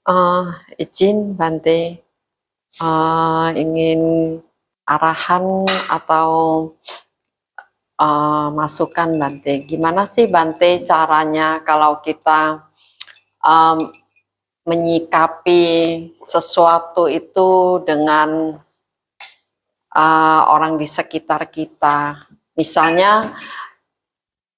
Eh, izin Bante, ingin arahan atau masukan Bante. Gimana sih Bante caranya kalau kita em, menyikapi sesuatu itu dengan orang di sekitar kita? Misalnya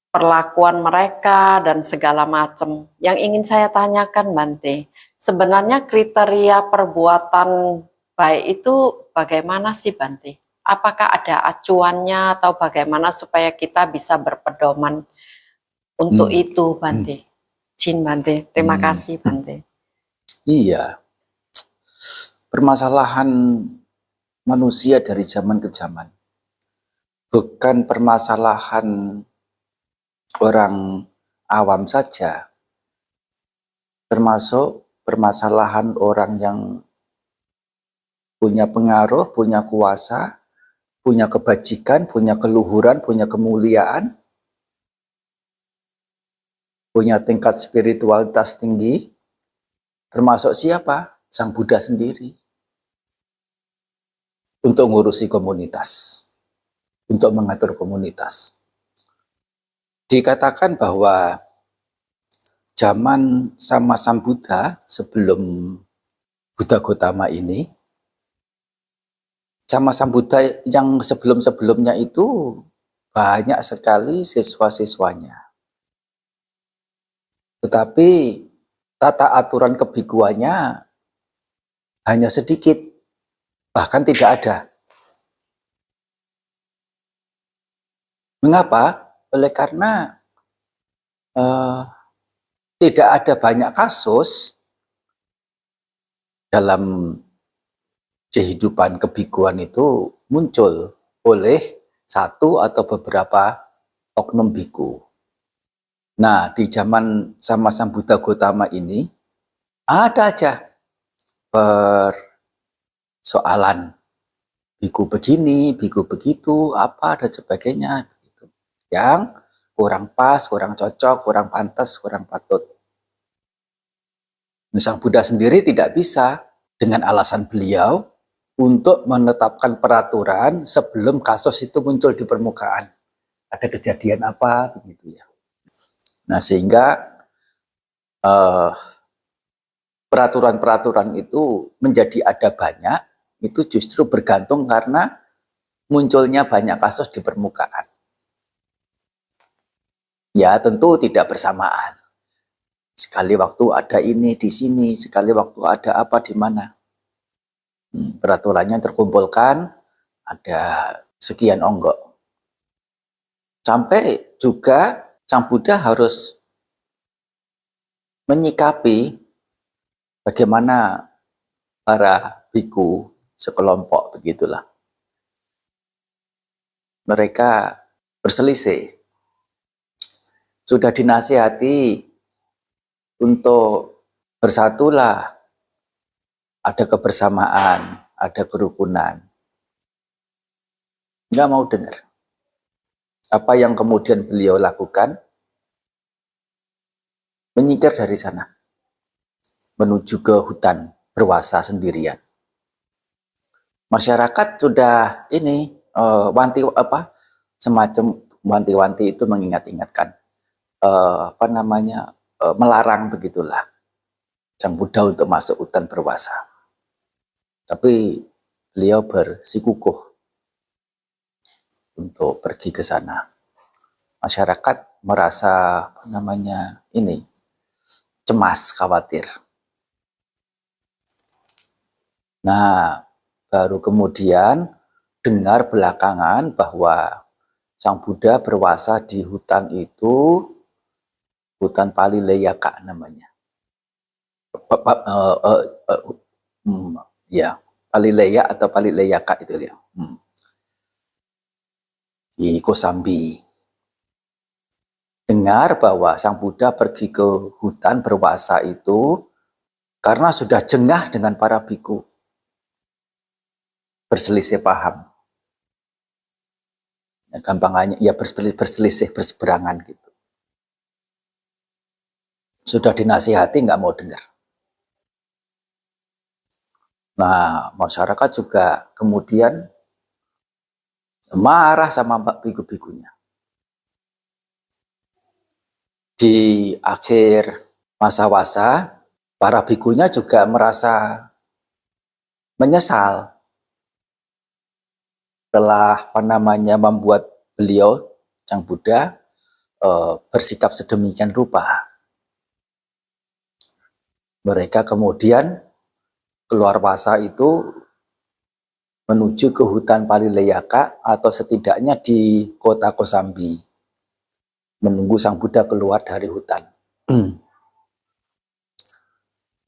perlakuan mereka dan segala macam. Yang ingin saya tanyakan Bante, sebenarnya kriteria perbuatan baik itu bagaimana sih Bante? Apakah ada acuannya atau bagaimana supaya kita bisa berpedoman untuk Hmm, itu hmm, Bante? Jin Bante, terima hmm, kasih hmm. Bante. Iya, permasalahan manusia dari zaman ke zaman bukan permasalahan orang awam saja, termasuk permasalahan orang yang punya pengaruh, punya kuasa, punya kebajikan, punya keluhuran, punya kemuliaan, punya tingkat spiritualitas tinggi, termasuk siapa? Sang Buddha sendiri, untuk mengurusi komunitas, untuk mengatur komunitas. Dikatakan bahwa zaman sama Sang Buddha, sebelum Buddha Gotama ini, sama Sang Buddha yang sebelum-sebelumnya itu banyak sekali siswa-siswanya. Tetapi tata aturan kebikuannya hanya sedikit, bahkan tidak ada. Mengapa? Oleh karena eh, tidak ada banyak kasus dalam kehidupan kebikuan itu muncul oleh satu atau beberapa oknum biku. Nah, di zaman sama Sang Buddha Gotama ini ada aja persoalan biku begini, biku begitu, apa dan sebagainya, gitu. Yang kurang pas, kurang cocok, kurang pantas, kurang patut. Sang Buddha sendiri tidak bisa dengan alasan beliau untuk menetapkan peraturan sebelum kasus itu muncul di permukaan. Ada kejadian apa begitu ya. Nah, sehingga peraturan-peraturan itu menjadi ada banyak, itu justru bergantung karena munculnya banyak kasus di permukaan. Ya, tentu tidak bersamaan. Sekali waktu ada ini di sini, sekali waktu ada apa di mana. Peraturannya terkumpulkan, ada sekian onggok. Sampai juga Sang Buddha harus menyikapi bagaimana para biku sekelompok begitulah. Mereka berselisih. Sudah dinasihati untuk bersatulah, ada kebersamaan, ada kerukunan. Nggak mau dengar. Apa yang kemudian beliau lakukan? Menyingkir dari sana, menuju ke hutan, berwasa sendirian. Masyarakat sudah ini wanti apa semacam wanti-wanti itu mengingat-ingatkan apa namanya melarang begitulah Sang Buddha untuk masuk hutan berwasa. Tapi beliau bersikukuh untuk pergi ke sana. Masyarakat merasa apa namanya ini cemas, khawatir. Nah, baru kemudian dengar belakangan bahwa Sang Buddha berwasa di hutan itu, hutan Palileyaka namanya. Ya, Palileya atau Palileyaka itu ya. Di Kosambi. Dengar bahwa Sang Buddha pergi ke hutan berwasa itu karena sudah jengah dengan para biku. Berselisih paham. Ya, gampangannya ya berselisih, berseberangan gitu. Sudah dinasihati nggak mau dengar. Nah, masyarakat juga kemudian marah sama biku-bikunya. Di akhir masa wasa, para bikunya juga merasa menyesal telah membuat beliau Sang Buddha bersikap sedemikian rupa. Mereka kemudian keluar wasa itu menuju ke hutan Palileyaka atau setidaknya di kota Kosambi, menunggu Sang Buddha keluar dari hutan.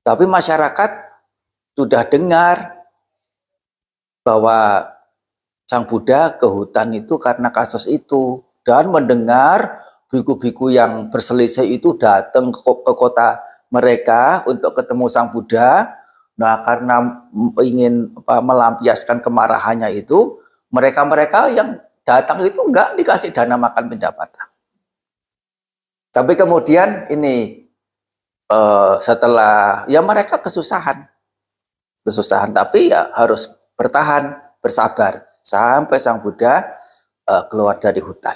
Tapi masyarakat sudah dengar bahwa Sang Buddha ke hutan itu karena kasus itu, dan mendengar biku-biku yang berselisih itu datang ke kota mereka untuk ketemu Sang Buddha. Nah, karena ingin melampiaskan kemarahannya itu, mereka-mereka yang datang itu enggak dikasih dana makan pendapatan. Tapi kemudian ini setelah ya mereka kesusahan, tapi ya harus bertahan, bersabar sampai Sang Buddha keluar dari hutan.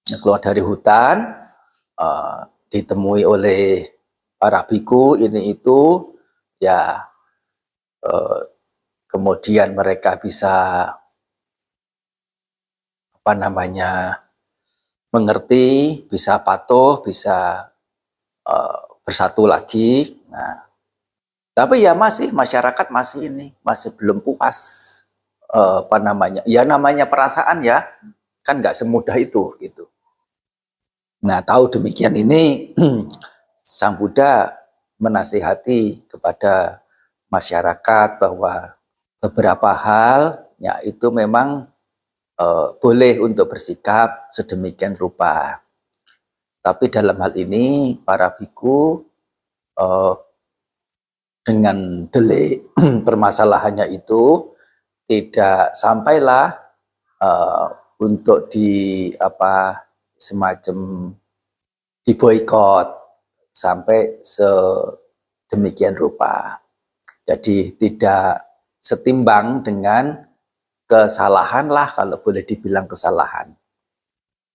Keluar dari hutan, ditemui oleh para biku ini itu, ya kemudian mereka bisa mengerti, bisa patuh, bisa bersatu lagi. Nah, tapi ya masyarakat masih belum puas, ya namanya perasaan ya, kan nggak semudah itu gitu. Nah, tahu demikian ini Sang Buddha menasihati kepada masyarakat bahwa beberapa hal ya itu memang boleh untuk bersikap sedemikian rupa. Tapi dalam hal ini para biku dengan delik permasalahannya itu tidak sampailah untuk semacam diboikot sampai sedemikian rupa. Jadi tidak setimbang dengan kesalahan lah, kalau boleh dibilang kesalahan.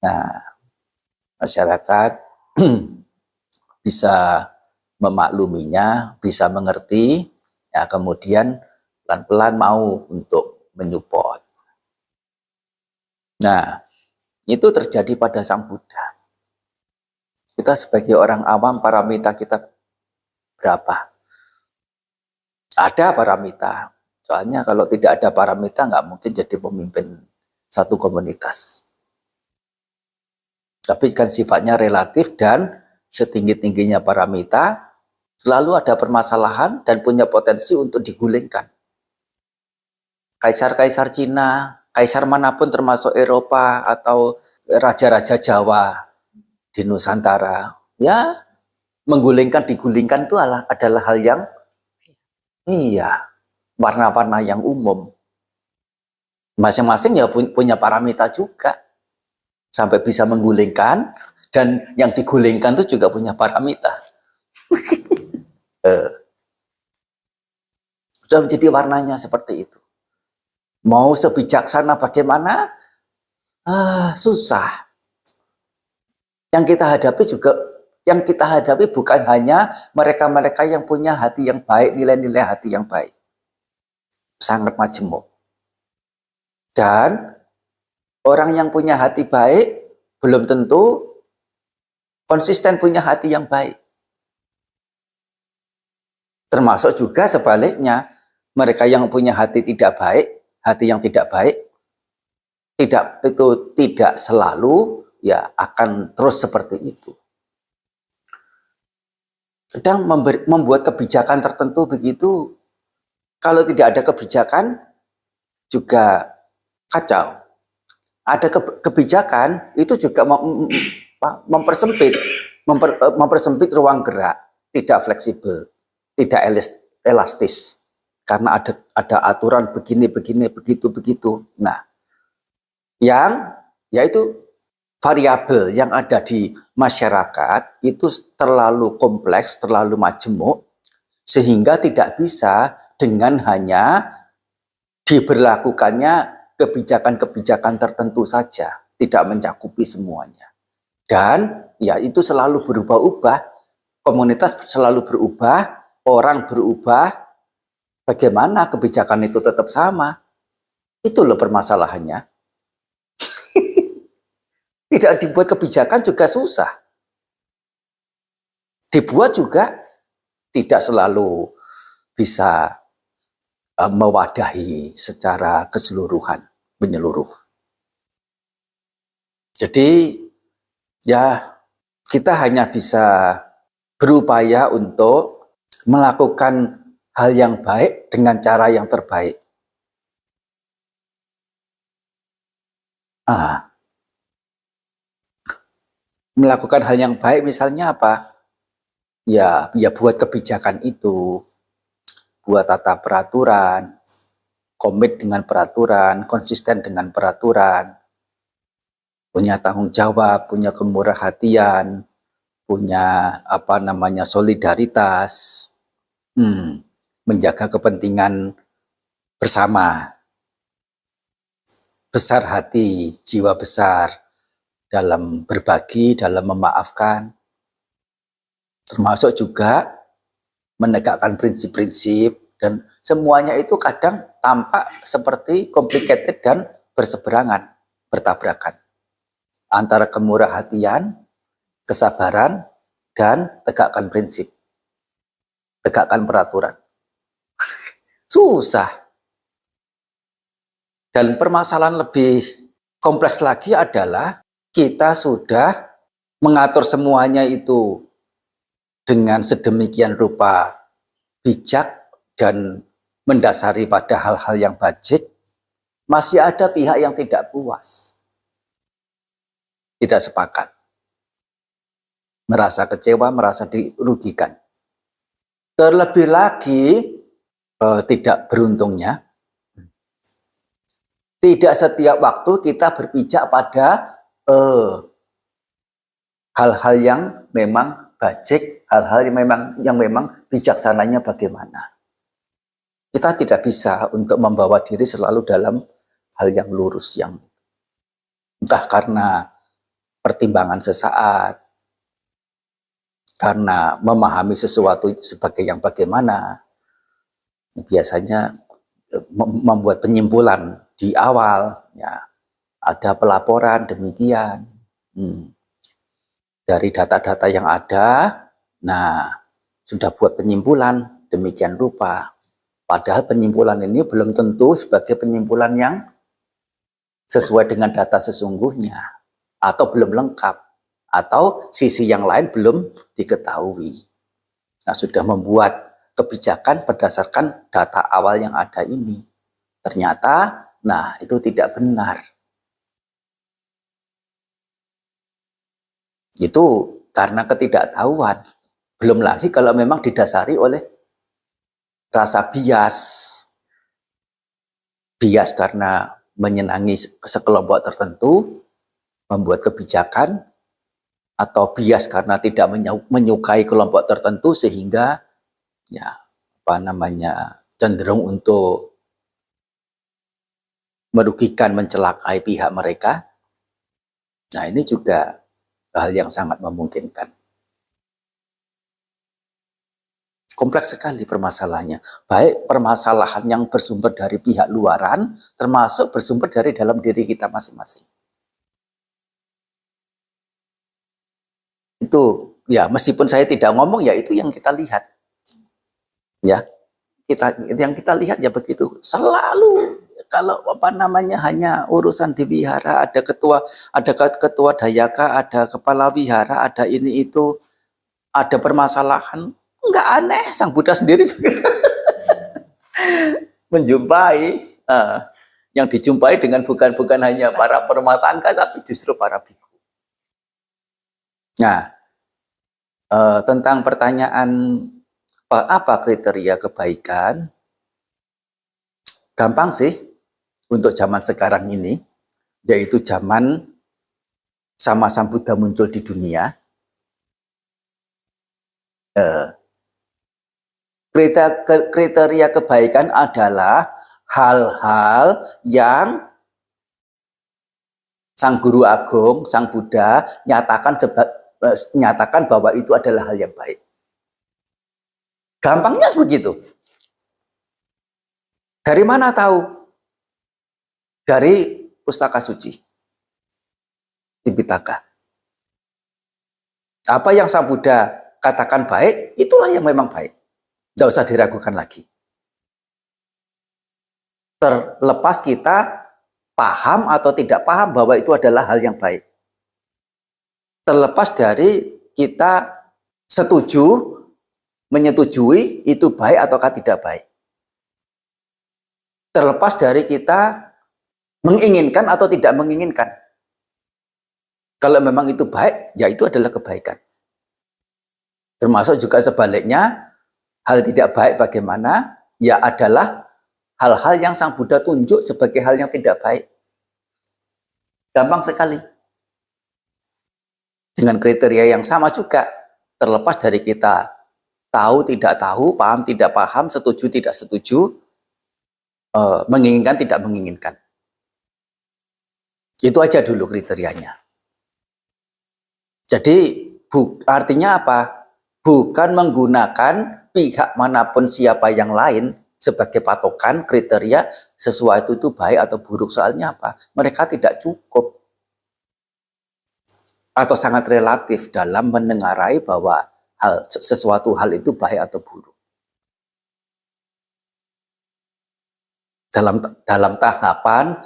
Nah, masyarakat bisa memakluminya, bisa mengerti, ya kemudian pelan-pelan mau untuk menyupport. Nah, itu terjadi pada Sang Buddha. Kita sebagai orang awam, paramita kita berapa? Ada paramita. Soalnya kalau tidak ada paramita nggak mungkin jadi pemimpin satu komunitas. Tapi kan sifatnya relatif, dan setinggi-tingginya paramita selalu ada permasalahan dan punya potensi untuk digulingkan. Kaisar-kaisar Cina, kaisar manapun termasuk Eropa atau raja-raja Jawa di Nusantara, ya digulingkan itu adalah hal yang warna-warna yang umum. Masing-masing ya punya paramita juga sampai bisa menggulingkan, dan yang digulingkan itu juga punya paramita. Sudah menjadi warnanya seperti itu. Mau sebijaksana bagaimana? Susah. Yang kita hadapi bukan hanya mereka-mereka yang punya hati yang baik, nilai-nilai hati yang baik. Sangat majemuk. Dan orang yang punya hati baik belum tentu konsisten punya hati yang baik. Termasuk juga sebaliknya, mereka yang punya hati tidak baik, hati yang tidak baik, tidak selalu ya akan terus seperti itu. Sedang membuat kebijakan tertentu begitu, kalau tidak ada kebijakan juga kacau. Ada kebijakan itu juga mempersempit ruang gerak, tidak fleksibel, tidak elastis, karena ada aturan begini begitu. Nah, yaitu variabel yang ada di masyarakat itu terlalu kompleks, terlalu majemuk, Sehingga tidak bisa dengan hanya diberlakukannya kebijakan-kebijakan tertentu saja, tidak mencakupi semuanya. Dan ya itu selalu berubah-ubah, komunitas selalu berubah, orang berubah, bagaimana kebijakan itu tetap sama? Itu loh permasalahannya. Tidak dibuat kebijakan juga susah. Dibuat juga tidak selalu bisa mewadahi secara keseluruhan, menyeluruh. Jadi ya kita hanya bisa berupaya untuk melakukan hal yang baik dengan cara yang terbaik. Melakukan hal yang baik misalnya apa? Ya buat kebijakan itu, buat tata peraturan, komit dengan peraturan, konsisten dengan peraturan, punya tanggung jawab, punya kemurah hatian, punya solidaritas, menjaga kepentingan bersama, besar hati, jiwa besar dalam berbagi, dalam memaafkan, termasuk juga menegakkan prinsip-prinsip, dan semuanya itu kadang tampak seperti complicated dan berseberangan, bertabrakan antara kemurah hatian, kesabaran, dan tegakkan prinsip, tegakkan peraturan. Susah. Dan permasalahan lebih kompleks lagi adalah kita sudah mengatur semuanya itu dengan sedemikian rupa bijak dan mendasari pada hal-hal yang bajik, masih ada pihak yang tidak puas, tidak sepakat, merasa kecewa, merasa dirugikan. Terlebih lagi tidak beruntungnya, tidak setiap waktu kita berpijak pada hal-hal yang memang bajik, hal-hal yang memang bijaksananya bagaimana. Kita tidak bisa untuk membawa diri selalu dalam hal yang lurus, yang entah karena pertimbangan sesaat, karena memahami sesuatu sebagai yang bagaimana, biasanya membuat penyimpulan di awal, ya ada pelaporan demikian, dari data-data yang ada, nah sudah buat penyimpulan demikian rupa. Padahal penyimpulan ini belum tentu sebagai penyimpulan yang sesuai dengan data sesungguhnya, atau belum lengkap, atau sisi yang lain belum diketahui. Nah, sudah membuat kebijakan berdasarkan data awal yang ada ini. Ternyata, nah itu tidak benar. Itu karena ketidaktahuan. Belum lagi kalau memang didasari oleh rasa bias. Bias karena menyenangi sekelompok tertentu, membuat kebijakan, atau bias karena tidak menyukai kelompok tertentu sehingga cenderung untuk merugikan, mencelakai pihak mereka. Nah, ini juga hal yang sangat memungkinkan. Kompleks sekali permasalahannya. Baik permasalahan yang bersumber dari pihak luaran, termasuk bersumber dari dalam diri kita masing-masing. Itu ya, meskipun saya tidak ngomong, ya itu yang kita lihat. Ya, yang kita lihat ya begitu. Selalu kalau hanya urusan di wihara, ada ketua dayaka, ada kepala wihara, ada ini itu, ada permasalahan, enggak aneh, Sang Buddha sendiri juga menjumpai yang dijumpai dengan bukan hanya para perumah tangga, tapi justru para biku. Nah, tentang pertanyaan apa kriteria kebaikan, gampang sih untuk zaman sekarang ini, yaitu zaman sama Sang Buddha muncul di dunia. Kriteria kebaikan adalah hal-hal yang Sang Guru Agung, Sang Buddha nyatakan bahwa itu adalah hal yang baik. Gampangnya begitu. Dari mana tahu? Dari pustaka suci, Tipitaka. Apa yang Sang Buddha katakan baik, itulah yang memang baik. Tidak usah diragukan lagi. Terlepas kita paham atau tidak paham bahwa itu adalah hal yang baik. Terlepas dari kita menyetujui itu baik ataukah tidak baik. Terlepas dari kita menginginkan atau tidak menginginkan. Kalau memang itu baik, ya itu adalah kebaikan. Termasuk juga sebaliknya, hal tidak baik bagaimana? Ya adalah hal-hal yang Sang Buddha tunjuk sebagai hal yang tidak baik. Gampang sekali. Dengan kriteria yang sama juga, terlepas dari kita tahu tidak tahu, paham tidak paham, setuju tidak setuju, menginginkan tidak menginginkan. Itu aja dulu kriterianya. Jadi artinya apa? Bukan menggunakan pihak manapun siapa yang lain sebagai patokan kriteria sesuatu itu baik atau buruk. Soalnya apa? Mereka tidak cukup atau sangat relatif dalam menengarai bahwa sesuatu hal itu baik atau buruk. Dalam tahapan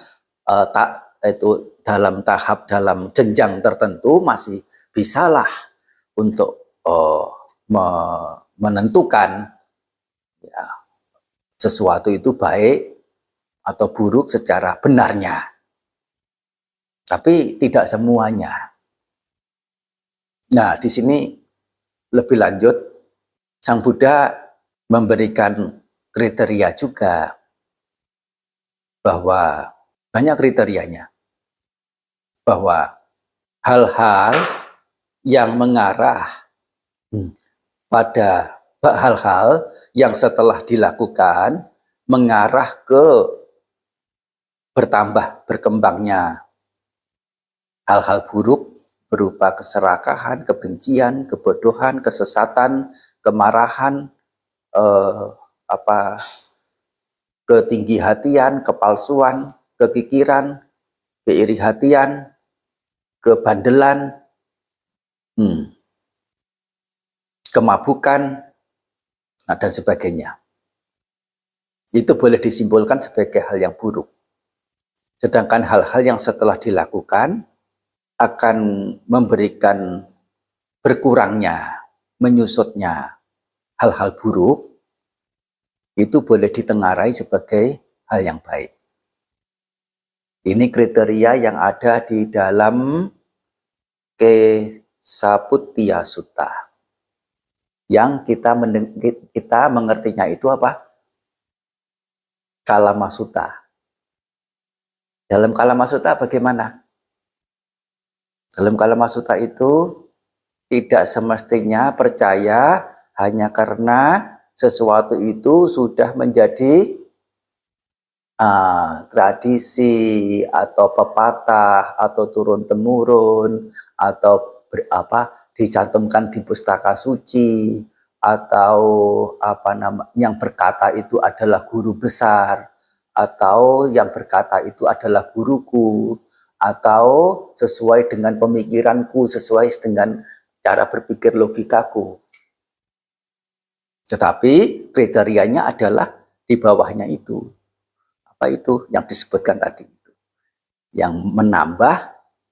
dalam jenjang tertentu masih bisalah untuk menentukan ya, sesuatu itu baik atau buruk secara benarnya. Tapi tidak semuanya. Nah, di sini lebih lanjut, Sang Buddha memberikan kriteria juga bahwa banyak kriterianya. Bahwa hal-hal yang mengarah pada hal-hal yang setelah dilakukan mengarah ke berkembangnya hal-hal buruk berupa keserakahan, kebencian, kebodohan, kesesatan, kemarahan, ketinggihatian, kepalsuan, kekikiran, keirihatian, kebandelan, kemabukan, dan sebagainya. Itu boleh disimpulkan sebagai hal yang buruk. Sedangkan hal-hal yang setelah dilakukan akan memberikan berkurangnya, menyusutnya hal-hal buruk, itu boleh ditengarai sebagai hal yang baik. Ini kriteria yang ada di dalam Kesaputtiya Sutta. Yang kita mengertinya itu apa? Kalama Sutta. Dalam Kalama Sutta bagaimana? Dalam Kalama Sutta itu tidak semestinya percaya hanya karena sesuatu itu sudah menjadi tradisi atau pepatah atau turun-temurun atau dicantumkan di pustaka suci atau yang berkata itu adalah guru besar atau yang berkata itu adalah guruku atau sesuai dengan pemikiranku, sesuai dengan cara berpikir logikaku. Tetapi kriterianya adalah di bawahnya itu. Apa itu yang disebutkan tadi itu? Yang menambah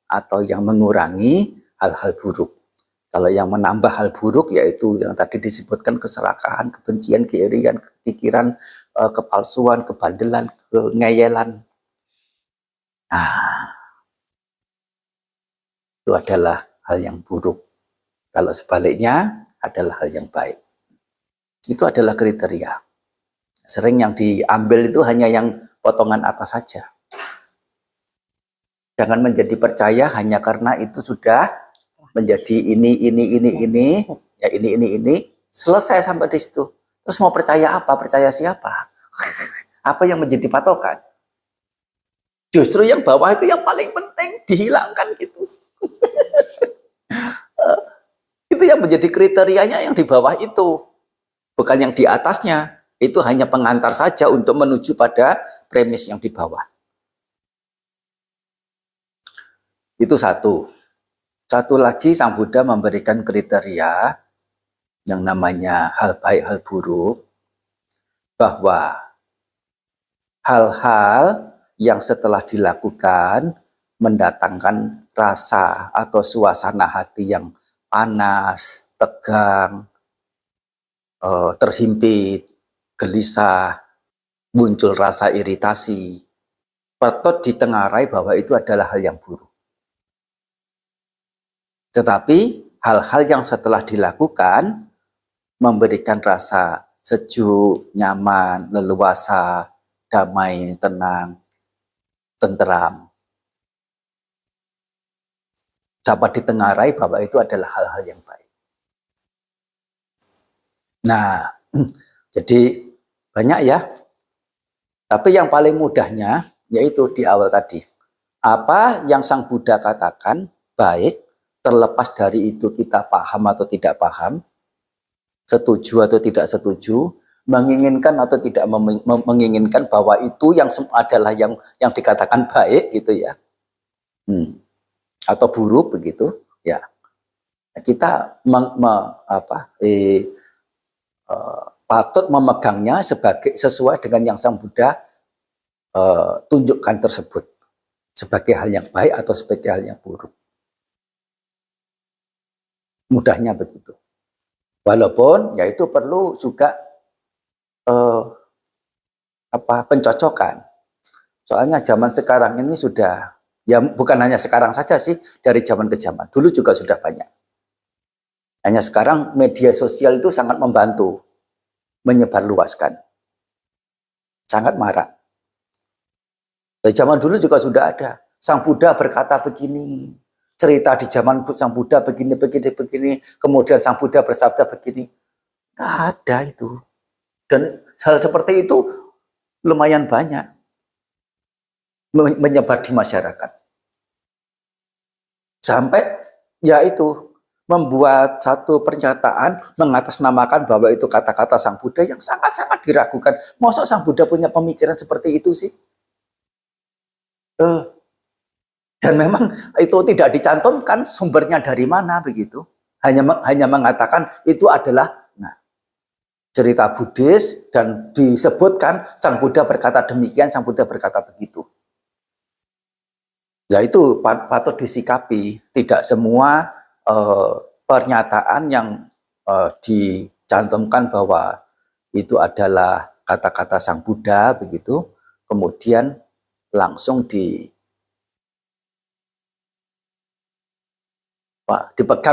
atau yang mengurangi hal-hal buruk. Kalau yang menambah hal buruk yaitu yang tadi disebutkan keserakahan, kebencian, keirian, kekikiran, kepalsuan, kebandelan, kengeyelan. Itu adalah hal yang buruk. Kalau sebaliknya adalah hal yang baik. Itu adalah kriteria. Sering yang diambil itu hanya yang potongan atas saja. Jangan menjadi percaya hanya karena itu sudah menjadi ini, ya ini. Selesai sampai di situ. Terus mau percaya apa? Percaya siapa? Apa yang menjadi patokan? Justru yang bawah itu yang paling penting dihilangkan gitu. Itu yang menjadi kriterianya yang di bawah itu, bukan yang di atasnya. Itu hanya pengantar saja untuk menuju pada premis yang di bawah. Itu satu. Satu lagi, Sang Buddha memberikan kriteria yang namanya hal baik, hal buruk, bahwa hal-hal yang setelah dilakukan mendatangkan rasa atau suasana hati yang panas, tegang, terhimpit, gelisah, muncul rasa iritasi, patut ditengarai bahwa itu adalah hal yang buruk. Tetapi hal-hal yang setelah dilakukan memberikan rasa sejuk, nyaman, leluasa, damai, tenang, tenteram, dapat ditengarai bahwa itu adalah hal-hal yang baik. Nah, jadi banyak ya. Tapi yang paling mudahnya yaitu di awal tadi. Apa yang Sang Buddha katakan baik, terlepas dari itu kita paham atau tidak paham, setuju atau tidak setuju, menginginkan atau tidak menginginkan, bahwa itu yang adalah yang dikatakan baik gitu ya. Atau buruk begitu ya. Kita patut memegangnya sesuai dengan yang Sang Buddha tunjukkan tersebut, sebagai hal yang baik atau sebagai hal yang buruk. Mudahnya begitu. Walaupun ya itu perlu juga pencocokan. Soalnya zaman sekarang ini sudah, ya bukan hanya sekarang saja sih, dari zaman ke zaman. Dulu juga sudah banyak. Hanya sekarang media sosial itu sangat membantu menyebarluaskan. Sangat marak. Dari zaman dulu juga sudah ada. Sang Buddha berkata begini, cerita di zaman Sang Buddha begini, kemudian Sang Buddha bersabda begini. Nggak ada itu. Dan hal seperti itu lumayan banyak menyebar di masyarakat. Sampai ya itu membuat satu pernyataan mengatasnamakan bahwa itu kata-kata Sang Buddha yang sangat-sangat diragukan. Masa Sang Buddha punya pemikiran seperti itu sih? Dan memang itu tidak dicantumkan sumbernya dari mana begitu. Hanya mengatakan itu adalah cerita Buddhis dan disebutkan Sang Buddha berkata demikian, Sang Buddha berkata begitu. Ya itu patut disikapi. Tidak semua pernyataan yang dicantumkan bahwa itu adalah kata-kata Sang Buddha begitu, kemudian langsung dipegang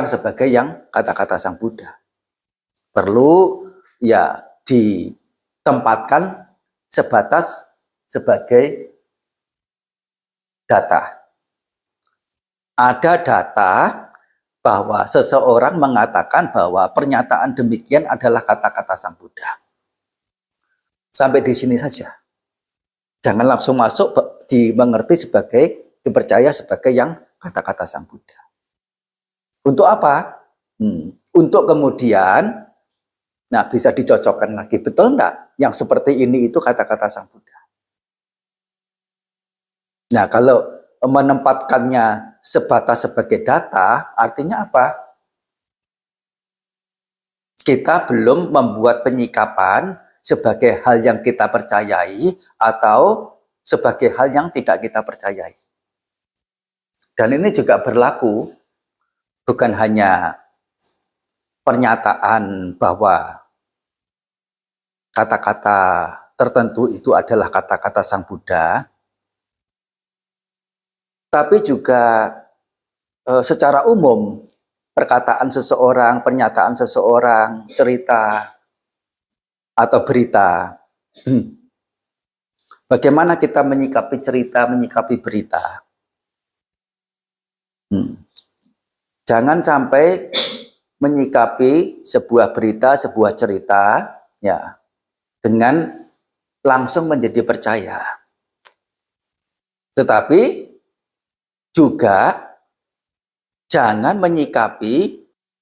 sebagai yang kata-kata Sang Buddha. Perlu ya ditempatkan sebatas sebagai data. Ada data bahwa seseorang mengatakan bahwa pernyataan demikian adalah kata-kata Sang Buddha. Sampai di sini saja. Jangan langsung masuk dimengerti dipercaya sebagai yang kata-kata Sang Buddha. Untuk apa? Untuk kemudian bisa dicocokkan lagi. Betul enggak? Yang seperti ini itu kata-kata Sang Buddha. Nah, kalau menempatkannya sebatas sebagai data, artinya apa? Kita belum membuat penyikapan sebagai hal yang kita percayai atau sebagai hal yang tidak kita percayai. Dan ini juga berlaku bukan hanya pernyataan bahwa kata-kata tertentu itu adalah kata-kata Sang Buddha, tapi juga secara umum perkataan seseorang, pernyataan seseorang, cerita atau berita. Bagaimana kita menyikapi cerita, menyikapi berita? Jangan sampai menyikapi sebuah berita, sebuah cerita ya, dengan langsung menjadi percaya. Tetapi juga jangan menyikapi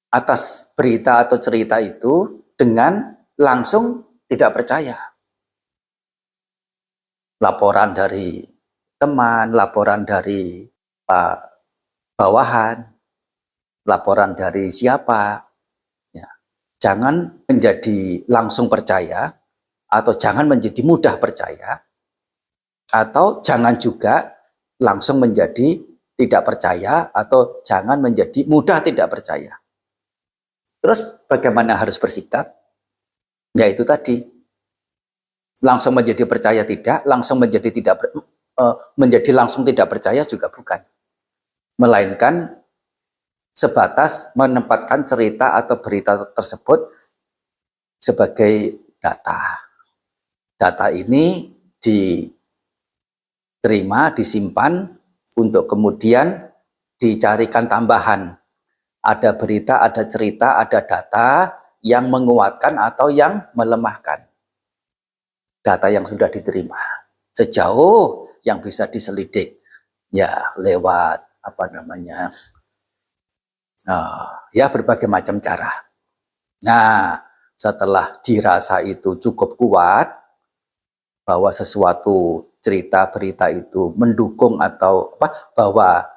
atas berita atau cerita itu dengan langsung tidak percaya. Laporan dari teman, laporan dari bawahan, laporan dari siapa, ya. Jangan menjadi langsung percaya, atau jangan menjadi mudah percaya, atau jangan juga langsung menjadi tidak percaya, atau jangan menjadi mudah tidak percaya. Terus bagaimana harus bersikap? Ya itu tadi, langsung menjadi percaya tidak, langsung menjadi menjadi langsung tidak percaya juga bukan. Melainkan sebatas menempatkan cerita atau berita tersebut sebagai data. Data ini diterima, disimpan untuk kemudian dicarikan tambahan. Ada berita, ada cerita, ada data yang menguatkan atau yang melemahkan data yang sudah diterima. Sejauh yang bisa diselidik, ya lewat ya berbagai macam cara. Nah, setelah dirasa itu cukup kuat bahwa sesuatu cerita berita itu mendukung atau bahwa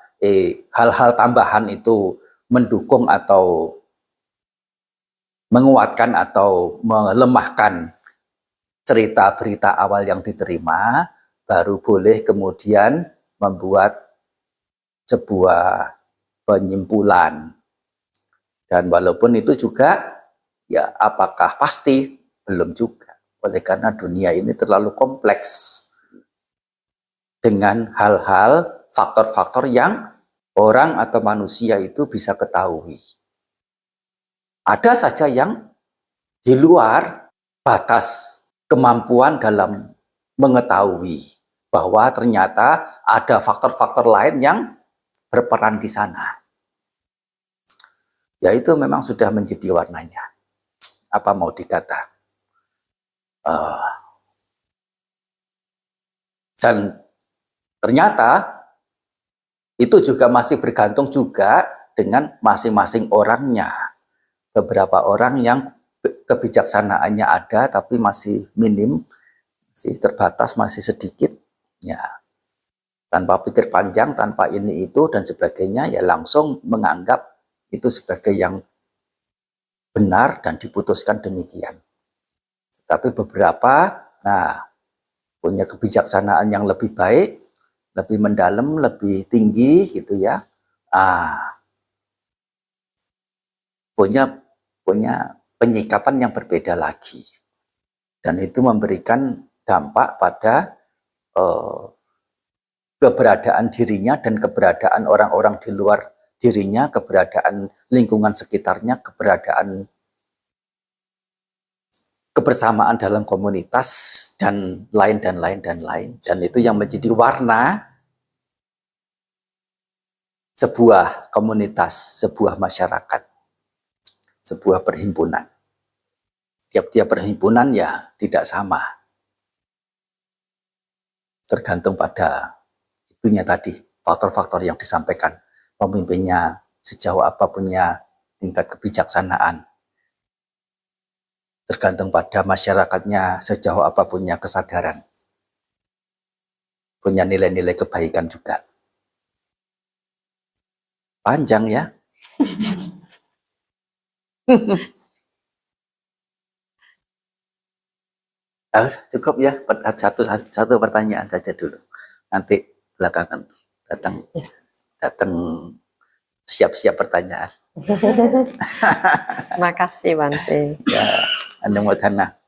hal-hal tambahan itu mendukung atau menguatkan atau melemahkan cerita berita awal yang diterima, baru boleh kemudian membuat sebuah penyimpulan. Dan walaupun itu juga, ya apakah pasti? Belum juga. Oleh karena dunia ini terlalu kompleks dengan hal-hal, faktor-faktor yang orang atau manusia itu bisa ketahui. Ada saja yang di luar batas kemampuan dalam mengetahui bahwa ternyata ada faktor-faktor lain yang berperan di sana. Ya itu memang sudah menjadi warnanya. Apa mau dikata? Dan ternyata itu juga masih bergantung juga dengan masing-masing orangnya. Beberapa orang yang kebijaksanaannya ada tapi masih minim, masih terbatas, masih sedikit, ya tanpa pikir panjang, tanpa ini itu dan sebagainya, ya langsung menganggap itu sebagai yang benar dan diputuskan demikian. Tapi beberapa, punya kebijaksanaan yang lebih baik, lebih mendalam, lebih tinggi gitu ya, punya penyikapan yang berbeda lagi, dan itu memberikan dampak pada keberadaan dirinya dan keberadaan orang-orang di luar dirinya, keberadaan lingkungan sekitarnya, kebersamaan dalam komunitas dan lain. Dan itu yang menjadi warna sebuah komunitas, sebuah masyarakat, sebuah perhimpunan. Tiap-tiap perhimpunan ya tidak sama. Tergantung pada itunya tadi, faktor-faktor yang disampaikan. Pemimpinnya sejauh apa punya tingkat kebijaksanaan. Tergantung pada masyarakatnya sejauh apa punya kesadaran. Punya nilai-nilai kebaikan juga. Panjang ya. Cukup ya, satu pertanyaan saja dulu. Nanti belakangan datang siap-siap pertanyaan. Terima kasih Bante. Ya, Anumodhana.